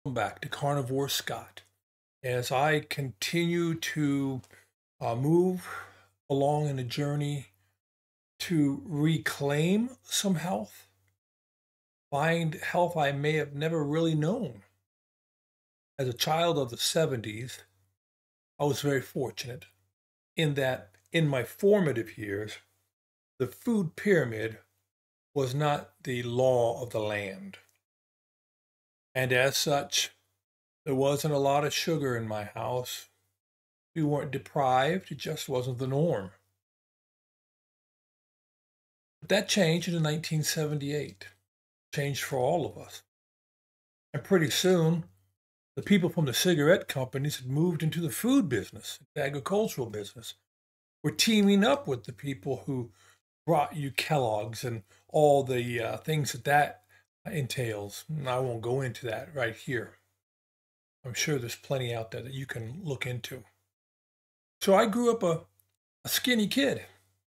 Welcome back to Carnivore Scott. As I continue to move along in a journey to reclaim some health, find health I may have never really known. As a child of the 70s, I was very fortunate in that in my formative years, the food pyramid was not the law of the land. And as such, there wasn't a lot of sugar in my house. We weren't deprived, it just wasn't the norm. But that changed in 1978. Changed for all of us. And pretty soon, the people from the cigarette companies had moved into the food business, the agricultural business. We're teaming up with the people who brought you Kellogg's and all the things that entails. And I won't go into that right here. I'm sure there's plenty out there that you can look into. So I grew up a skinny kid,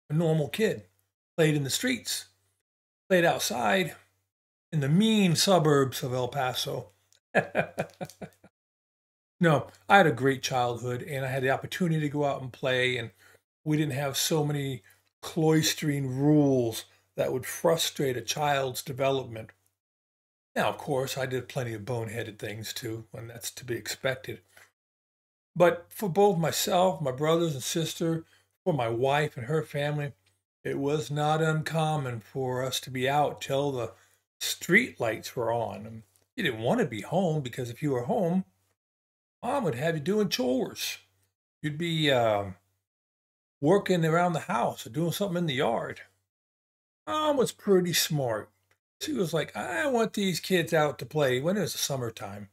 a normal kid, played in the streets, played outside in the mean suburbs of El Paso. No, I had a great childhood and I had the opportunity to go out and play, and we didn't have so many cloistering rules that would frustrate a child's development. Now, of course, I did plenty of boneheaded things too, and that's to be expected. But for both myself, my brothers and sister, for my wife and her family, it was not uncommon for us to be out till the street lights were on. And you didn't want to be home because if you were home, Mom would have you doing chores. You'd be working around the house or doing something in the yard. Mom was pretty smart. She was like, I want these kids out to play when it was the summertime.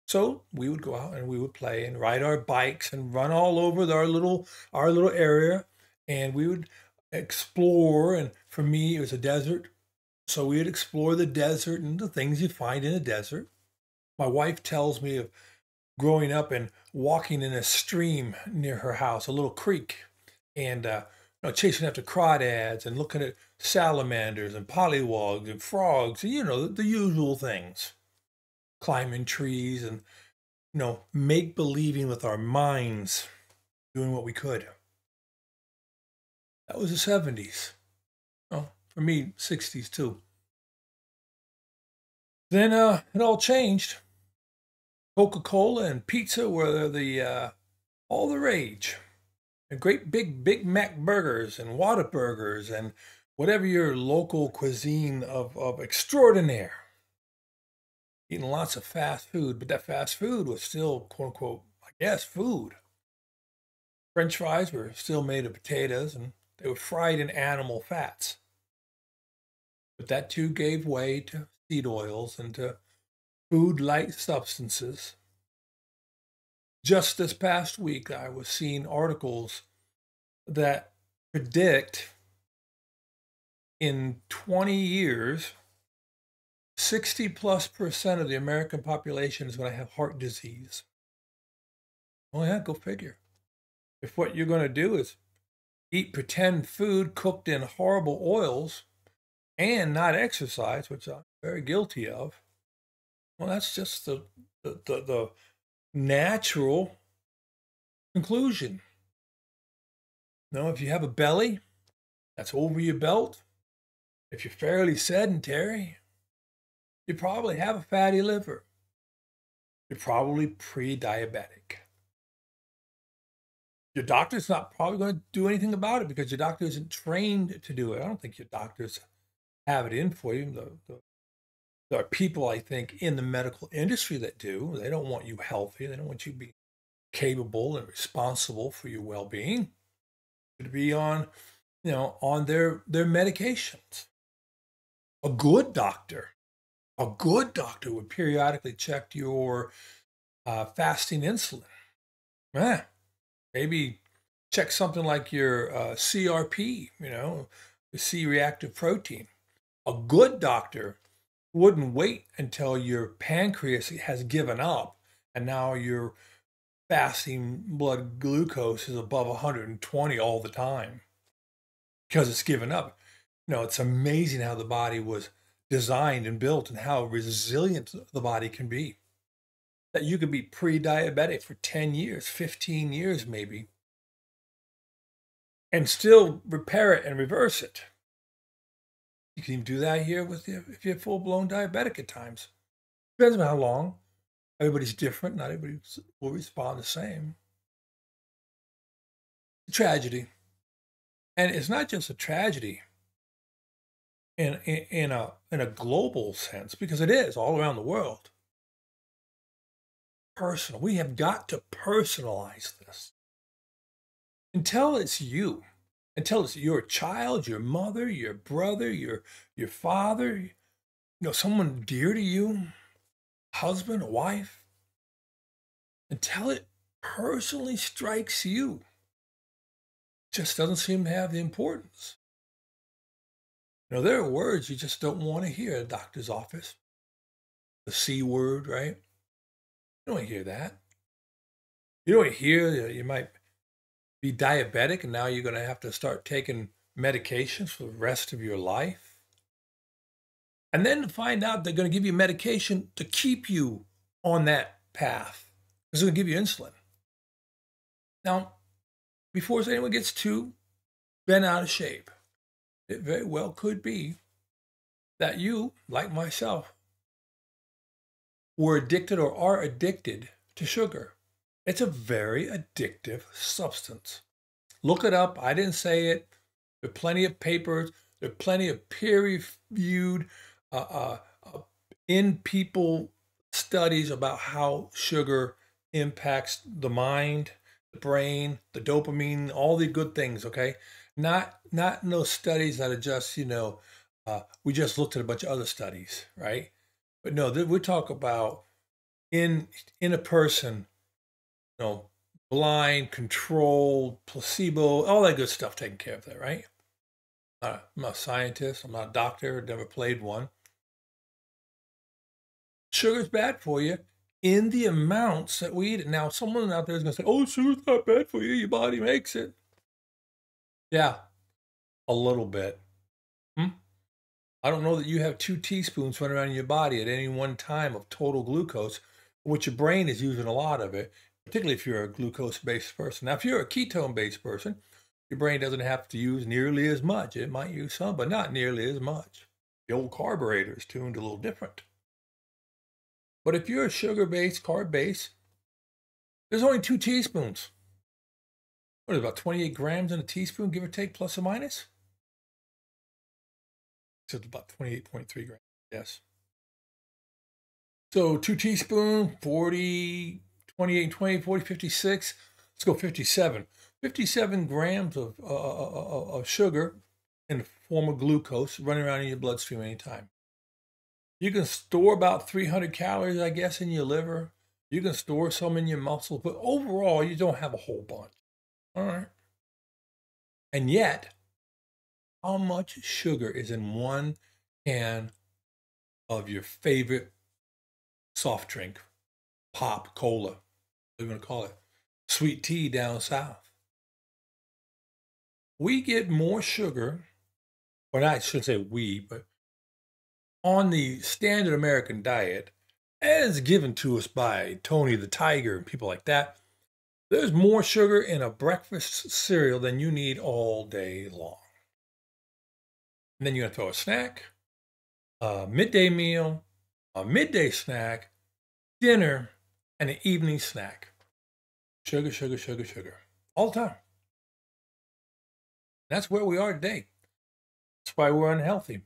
So we would go out and we would play and ride our bikes and run all over our little area, and we would explore. And for me, it was a desert, so we would explore the desert and the things you find in a desert. My wife tells me of growing up and walking in a stream near her house, a little creek, and chasing after crawdads and looking at salamanders and pollywogs and frogs, and, the usual things. Climbing trees and, make believing with our minds, doing what we could. That was the 70s. Well, for me, 60s too. Then it all changed. Coca-Cola and pizza were all the rage. And great big Big Mac burgers and Whataburgers and whatever your local cuisine of extraordinaire. Eating lots of fast food, but that fast food was still, quote unquote, I guess, food. French fries were still made of potatoes and they were fried in animal fats. But that too gave way to seed oils and to food-like substances. Just this past week, I was seeing articles that predict in 20 years, 60+% of the American population is going to have heart disease. Oh yeah, go figure. If what you're going to do is eat pretend food cooked in horrible oils and not exercise, which I'm very guilty of, well, that's just the natural conclusion. If you have a belly that's over your belt, if you're fairly sedentary, you probably have a fatty liver. You're probably pre-diabetic. Your doctor's not probably going to do anything about it because your doctor isn't trained to do it. I don't think your doctors have it in for you. There are people, I think, in the medical industry that do. They don't want you healthy. They don't want you to be capable and responsible for your well-being. To be on their medications. A good doctor would periodically check your fasting insulin. Maybe check something like your CRP, the C-reactive protein. A good doctor wouldn't wait until your pancreas has given up and now your fasting blood glucose is above 120 all the time because it's given up. It's amazing how the body was designed and built and how resilient the body can be. that you could be pre-diabetic for 10 years, 15 years maybe, and still repair it and reverse it. You can even do that here with you if you're full-blown diabetic at times. Depends on how long. Everybody's different. Not everybody will respond the same. It's a tragedy. And it's not just a tragedy in a global sense, because it is all around the world. Personal. We have got to personalize this. Until it's you, until it's your child, your mother, your brother, your father, someone dear to you, husband, wife, until it personally strikes you, just doesn't seem to have the importance. There are words you just don't want to hear at a doctor's office. The C word, right? You don't hear that. You don't hear you might be diabetic and now you're going to have to start taking medications for the rest of your life. And then to find out they're going to give you medication to keep you on that path. It's going to give you insulin. Now, before anyone gets too bent out of shape, it very well could be that you, like myself, were addicted or are addicted to sugar. It's a very addictive substance. Look it up. I didn't say it. There are plenty of papers. There are plenty of peer-reviewed in-people studies about how sugar impacts the mind, the brain, the dopamine, all the good things, okay? Not in those studies that are just, we just looked at a bunch of other studies, right? But no, we talk about in a person, blind, controlled, placebo, all that good stuff taken care of that, right? I'm not a scientist. I'm not a doctor. Never played one. Sugar's bad for you in the amounts that we eat it. Now, someone out there is going to say, oh, sugar's not bad for you. Your body makes it. Yeah, a little bit. I don't know that you have 2 teaspoons running around in your body at any one time of total glucose, which your brain is using a lot of it, particularly if you're a glucose-based person. Now, if you're a ketone-based person, your brain doesn't have to use nearly as much. It might use some, but not nearly as much. The old carburetor is tuned a little different. But if you're a sugar-based, carb-based, there's only 2 teaspoons. What is it, about 28 grams in a teaspoon, give or take, plus or minus? So it's about 28.3 grams, yes. So 2 teaspoons, 40, 28, 20, 40, 56. Let's go 57. 57 grams of sugar in the form of glucose running around in your bloodstream anytime. You can store about 300 calories, I guess, in your liver. You can store some in your muscles, but overall, you don't have a whole bunch. All right. And yet, how much sugar is in one can of your favorite soft drink, pop, cola, what are you going to call it? Sweet tea down south. We get more sugar, or not, I shouldn't say we, but on the standard American diet, as given to us by Tony the Tiger and people like that, there's more sugar in a breakfast cereal than you need all day long. And then you're going to throw a snack, a midday meal, a midday snack, dinner, and an evening snack. Sugar, sugar, sugar, sugar. All the time. That's where we are today. That's why we're unhealthy.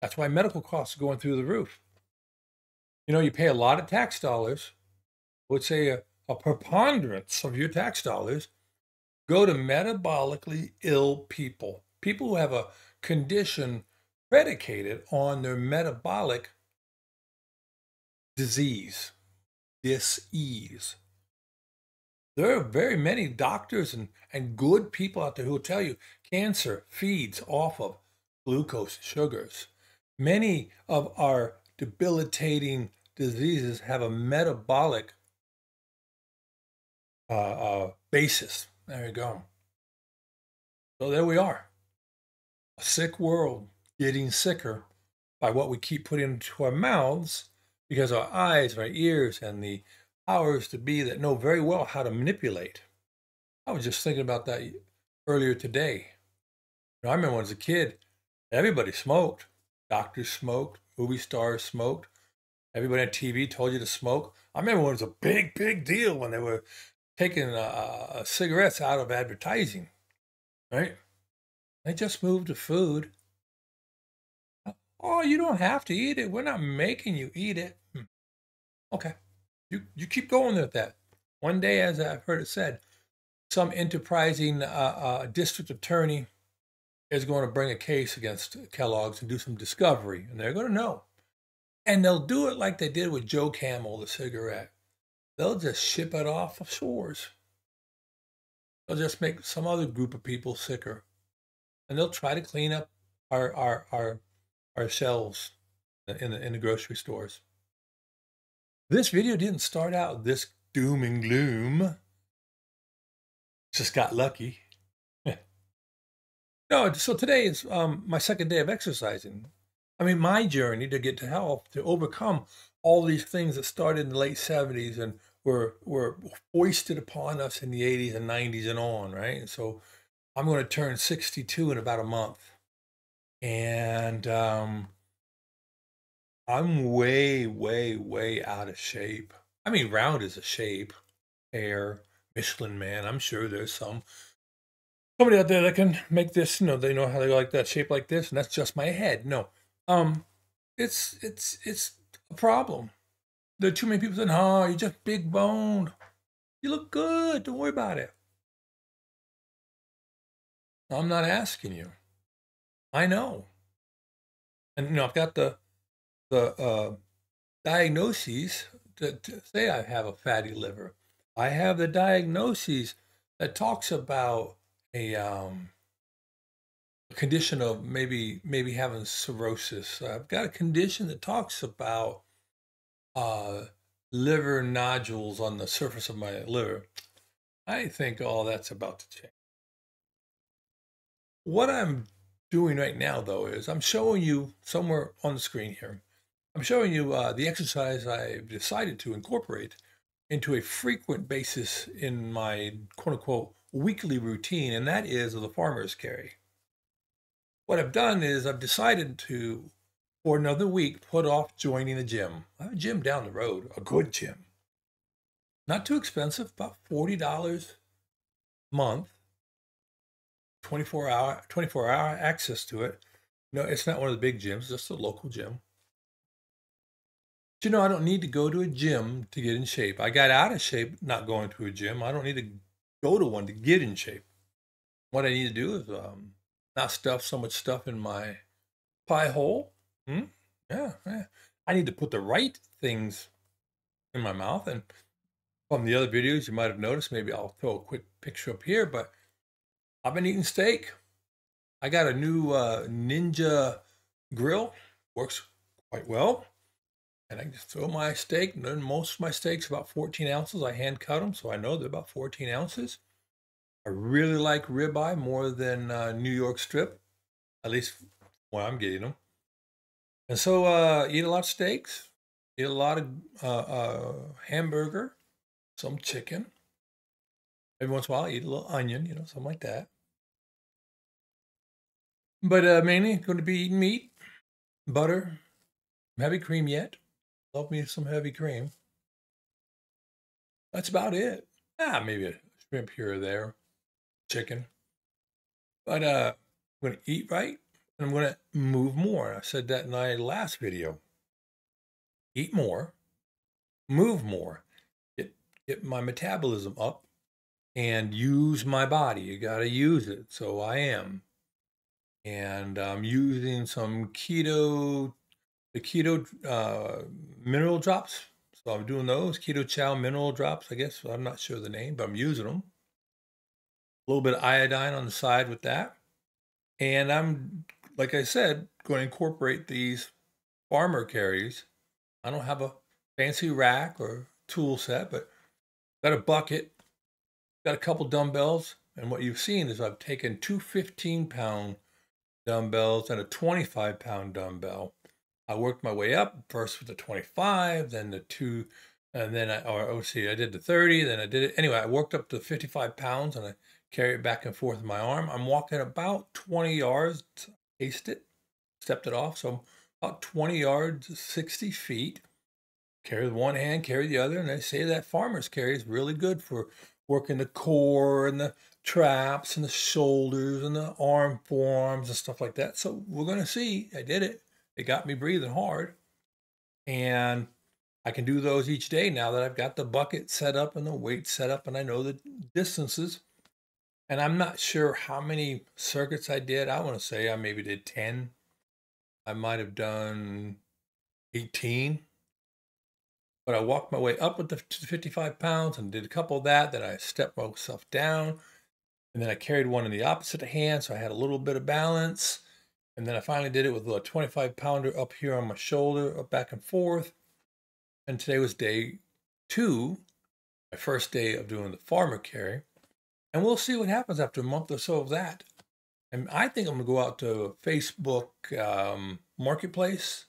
That's why medical costs are going through the roof. You pay a lot of tax dollars. I would say a preponderance of your tax dollars go to metabolically ill people. People who have a condition predicated on their metabolic disease, dis-ease. There are very many doctors and good people out there who will tell you cancer feeds off of glucose sugars. Many of our debilitating diseases have a metabolic basis. There you go. So there we are. A sick world getting sicker by what we keep putting into our mouths because our eyes, our ears, and the powers to be that know very well how to manipulate. I was just thinking about that earlier today. I remember when I was a kid, everybody smoked. Doctors smoked, movie stars smoked. Everybody on TV told you to smoke. I remember when it was a big, big deal when they were taking cigarettes out of advertising, right? They just moved to food. Oh, you don't have to eat it. We're not making you eat it. Okay. You keep going with that. One day, as I've heard it said, some enterprising district attorney is going to bring a case against Kellogg's and do some discovery, and they're going to know. And they'll do it like they did with Joe Camel, the cigarette. They'll just ship it off of shores. They'll just make some other group of people sicker. And they'll try to clean up our shelves in the grocery stores. This video didn't start out this doom and gloom. Just got lucky. No, so today is my second day of exercising. I mean, my journey to get to health, to overcome all these things that started in the late 70s and were foisted upon us in the 80s and 90s and on, right? And so I'm going to turn 62 in about a month. And I'm way, way, way out of shape. I mean, round is a shape. Hair, Michelin Man. I'm sure there's somebody out there that can make this, they know how they like that shape like this, and that's just my head. No. It's a problem. There are too many people saying, "Oh, you're just big boned. You look good. Don't worry about it." I'm not asking you. I know. And I've got the diagnoses to say I have a fatty liver. I have the diagnoses that talks about a condition of maybe having cirrhosis. I've got a condition that talks about liver nodules on the surface of my liver. I think all that's about to change. What I'm doing right now, though, is I'm showing you somewhere on the screen here. I'm showing you the exercise I've decided to incorporate into a frequent basis in my quote-unquote weekly routine, and that is the farmer's carry. What I've done is I've decided to, for another week, put off joining the gym. I have a gym down the road, a good gym. Not too expensive, about $40 a month, 24-hour access to it. No, it's not one of the big gyms, it's just a local gym. But I don't need to go to a gym to get in shape. I got out of shape not going to a gym. I don't need to go to one to get in shape. What I need to do is not stuff so much stuff in my pie hole. Yeah. I need to put the right things in my mouth. And from the other videos, you might have noticed, maybe I'll throw a quick picture up here, but I've been eating steak. I got a new Ninja grill. Works quite well. And I can just throw my steak. And most of my steaks about 14 ounces. I hand cut them, so I know they're about 14 ounces. I really like ribeye more than New York strip, at least when I'm getting them. And so eat a lot of steaks, eat a lot of hamburger, some chicken. Every once in a while, eat a little onion, something like that. But mainly going to be eating meat, butter, heavy cream yet. Love me some heavy cream. That's about it. Maybe a shrimp here or there, chicken. But I'm going to eat right, and I'm going to move more. I said that in my last video. Eat more, move more, get my metabolism up, and use my body. You got to use it. So I am. And I'm using some keto mineral drops. So I'm doing those keto chow mineral drops, I guess. I'm not sure the name, but I'm using them. A little bit of iodine on the side with that. And I'm, like I said, going to incorporate these farmer carries. I don't have a fancy rack or tool set, but got a bucket, got a couple dumbbells. And what you've seen is I've taken two 15-pound dumbbells and a 25-pound dumbbell. I worked my way up, first with the 25, then the And then let's see, I did the 30, then I did it. Anyway, I worked up to 55 pounds and I carry it back and forth in my arm. I'm walking about 20 yards, paced it, stepped it off. So about 20 yards, 60 feet. Carry with one hand, carry the other. And they say that farmer's carry is really good for working the core and the traps and the shoulders and the arm, forearms and stuff like that. So we're going to see. I did it. It got me breathing hard. And I can do those each day now that I've got the bucket set up and the weight set up and I know the distances. And I'm not sure how many circuits I did. I want to say I maybe did 10. I might have done 18. But I walked my way up with the 55 pounds and did a couple of that. Then I stepped myself down. And then I carried one in the opposite hand. So I had a little bit of balance. And then I finally did it with a 25 pounder up here on my shoulder, up back and forth. And today was day 2, my first day of doing the farmer carry. And we'll see what happens after a month or so of that. And I think I'm going to go out to Facebook Marketplace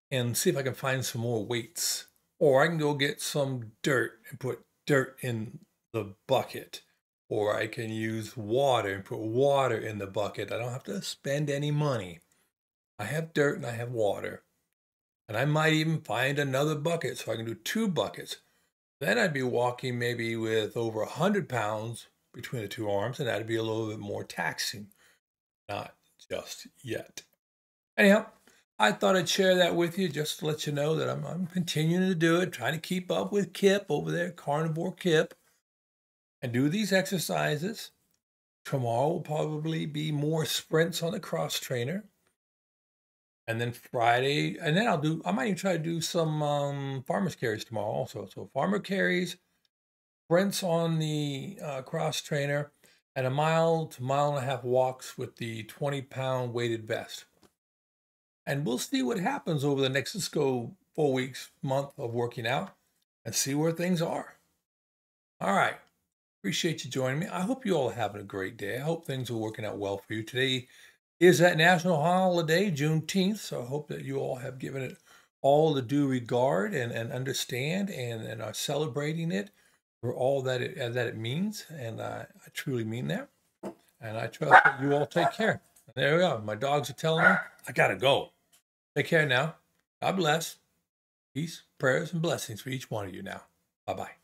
and see if I can find some more weights. Or I can go get some dirt and put dirt in the bucket. Or I can use water and put water in the bucket. I don't have to spend any money. I have dirt and I have water. And I might even find another bucket so I can do 2 buckets. Then I'd be walking maybe with over 100 pounds between the 2 arms, and that'd be a little bit more taxing. Not just yet. Anyhow, I thought I'd share that with you just to let you know that I'm continuing to do it, trying to keep up with Kip over there, Carnivore Kip, and do these exercises. Tomorrow will probably be more sprints on the cross trainer. And then Friday, and then I might even try to do some farmer's carries tomorrow also. So farmer carries, sprints on the cross trainer, and a mile to mile and a half walks with the 20-pound weighted vest. And we'll see what happens over the next, let's go 4 weeks, month of working out and see where things are. All right. Appreciate you joining me. I hope you all are having a great day. I hope things are working out well for you. Today is that national holiday, Juneteenth, so I hope that you all have given it all the due regard and understand and are celebrating it for all that it means. And I truly mean that. And I trust that you all take care. And there we go. My dogs are telling me I got to go. Take care now. God bless. Peace, prayers, and blessings for each one of you now. Bye-bye.